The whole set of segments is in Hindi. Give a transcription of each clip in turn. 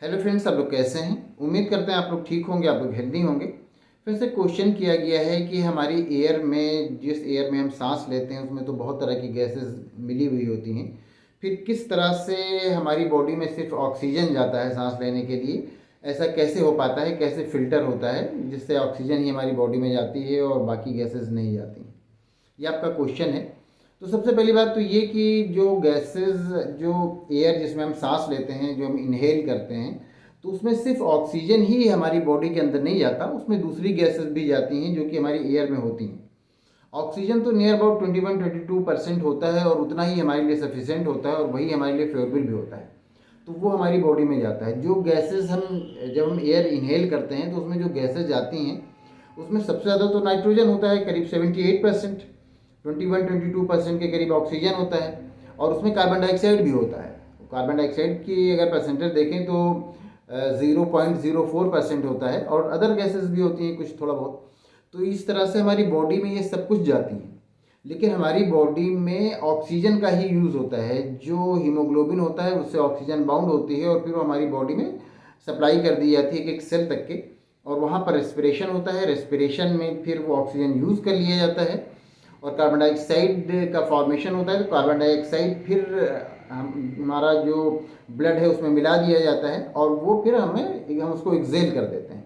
हेलो फ्रेंड्स, आप लोग कैसे हैं। उम्मीद करते हैं आप लोग ठीक होंगे, आप लोग हेल्दी होंगे। फिर से क्वेश्चन किया गया है कि हमारी एयर में, जिस एयर में हम सांस लेते हैं उसमें तो बहुत तरह की गैसेस मिली हुई होती हैं। फिर किस तरह से हमारी बॉडी में सिर्फ ऑक्सीजन जाता है सांस लेने के लिए, ऐसा कैसे हो पाता है, कैसे फिल्टर होता है जिससे ऑक्सीजन ही हमारी बॉडी में जाती है और बाकी गैसेस नहीं जाती। ये आपका क्वेश्चन है। तो सबसे पहली बात तो ये कि जो गैसेस, जो एयर जिसमें हम सांस लेते हैं, जो हम इनहेल करते हैं, तो उसमें सिर्फ ऑक्सीजन ही हमारी बॉडी के अंदर नहीं जाता, उसमें दूसरी गैसेस भी जाती हैं जो कि हमारी एयर में होती हैं। ऑक्सीजन तो नियर अबाउट 21-22% होता है और उतना ही हमारे लिए सफिशेंट होता है और वही हमारे लिए फेवरेबल भी होता है। तो वो हमारी बॉडी में जाता है। जो गैसेस हम, जब हम एयर इनहेल करते हैं तो उसमें जो गैसेस जाती हैं उसमें सबसे ज़्यादा तो नाइट्रोजन होता है, करीब 78%। 21-22% के करीब ऑक्सीजन होता है और उसमें कार्बन डाइऑक्साइड भी होता है। कार्बन डाइऑक्साइड की अगर परसेंटेज देखें तो 0.04% होता है और अदर गैसेस भी होती हैं कुछ थोड़ा बहुत। तो इस तरह से हमारी बॉडी में ये सब कुछ जाती हैं, लेकिन हमारी बॉडी में ऑक्सीजन का ही यूज़ होता है। जो हीमोग्लोबिन होता है उससे ऑक्सीजन बाउंड होती है और फिर वो हमारी बॉडी में सप्लाई कर दी जाती है एक एक सेल तक के, और वहाँ पर रेस्पिरेशन होता है। रेस्पिरेशन में फिर वो ऑक्सीजन यूज़ कर लिया जाता है और कार्बन डाइऑक्साइड का फॉर्मेशन होता है। तो कार्बन डाइऑक्साइड फिर हमारा जो ब्लड है उसमें मिला दिया जाता है और वो फिर हम उसको एक्सेल कर देते हैं।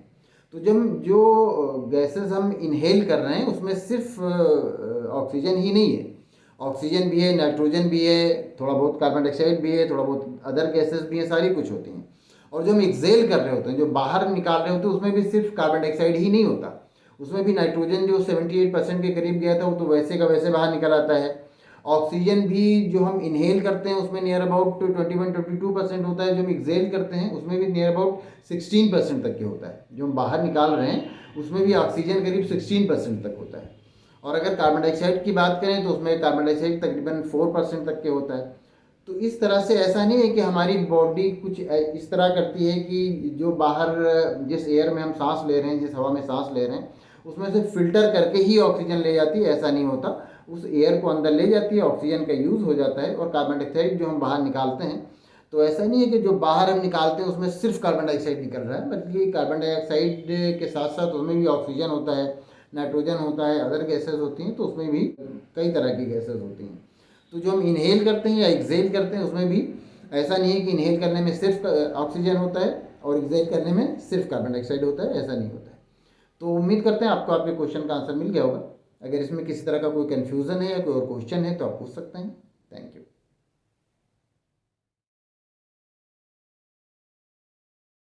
तो जब जो गैसेस हम इनहेल कर रहे हैं उसमें सिर्फ ऑक्सीजन ही नहीं है, ऑक्सीजन भी है, नाइट्रोजन भी है, थोड़ा बहुत कार्बन डाइऑक्साइड भी है, थोड़ा बहुत अदर गैसेस भी हैं, सारी कुछ होती हैं। और जो हम एक्सेल कर रहे होते हैं, जो बाहर निकाल रहे होते हैं, उसमें भी सिर्फ कार्बन डाइऑक्साइड ही नहीं होता, उसमें भी नाइट्रोजन जो 78% के करीब गया था वो तो वैसे का वैसे बाहर निकल आता है। ऑक्सीजन भी जो हम इनहेल करते हैं उसमें नियर अबाउट 21-22% होता है, जो हम एक्सेल करते हैं उसमें भी नियर अबाउट 16% तक के होता है। जो हम बाहर निकाल रहे हैं उसमें भी ऑक्सीजन करीब 16% तक होता है। और अगर कार्बन डाइऑक्साइड की बात करें तो उसमें कार्बन डाइऑक्साइड तकरीबन 4% तक के होता है। तो इस तरह से ऐसा नहीं है कि हमारी बॉडी कुछ इस तरह करती है कि जो बाहर, जिस एयर में हम सांस ले रहे हैं, जिस हवा में सांस ले रहे हैं, उसमें से फिल्टर करके ही ऑक्सीजन ले जाती है, ऐसा नहीं होता। उस एयर को अंदर ले जाती है, ऑक्सीजन का यूज़ हो जाता है और कार्बन डाइऑक्साइड जो हम बाहर निकालते हैं, तो ऐसा नहीं है कि जो बाहर हम निकालते हैं उसमें सिर्फ कार्बन डाइऑक्साइड निकल रहा है, बल्कि कार्बन डाइऑक्साइड के साथ साथ उसमें भी ऑक्सीजन होता है, नाइट्रोजन होता है, अदर गैसेज होती हैं, तो उसमें भी कई तरह की गैसेज होती हैं। तो जो हम इनहेल करते हैं या एक्सेल करते हैं उसमें भी ऐसा नहीं है कि इनहेल करने में सिर्फ ऑक्सीजन होता है और एक्सेल करने में सिर्फ कार्बन डाइऑक्साइड होता है, ऐसा नहीं होता है। तो उम्मीद करते हैं आपको आपके क्वेश्चन का आंसर मिल गया होगा। अगर इसमें किसी तरह का कोई कन्फ्यूज़न है या कोई और क्वेश्चन है तो आप पूछ सकते हैं।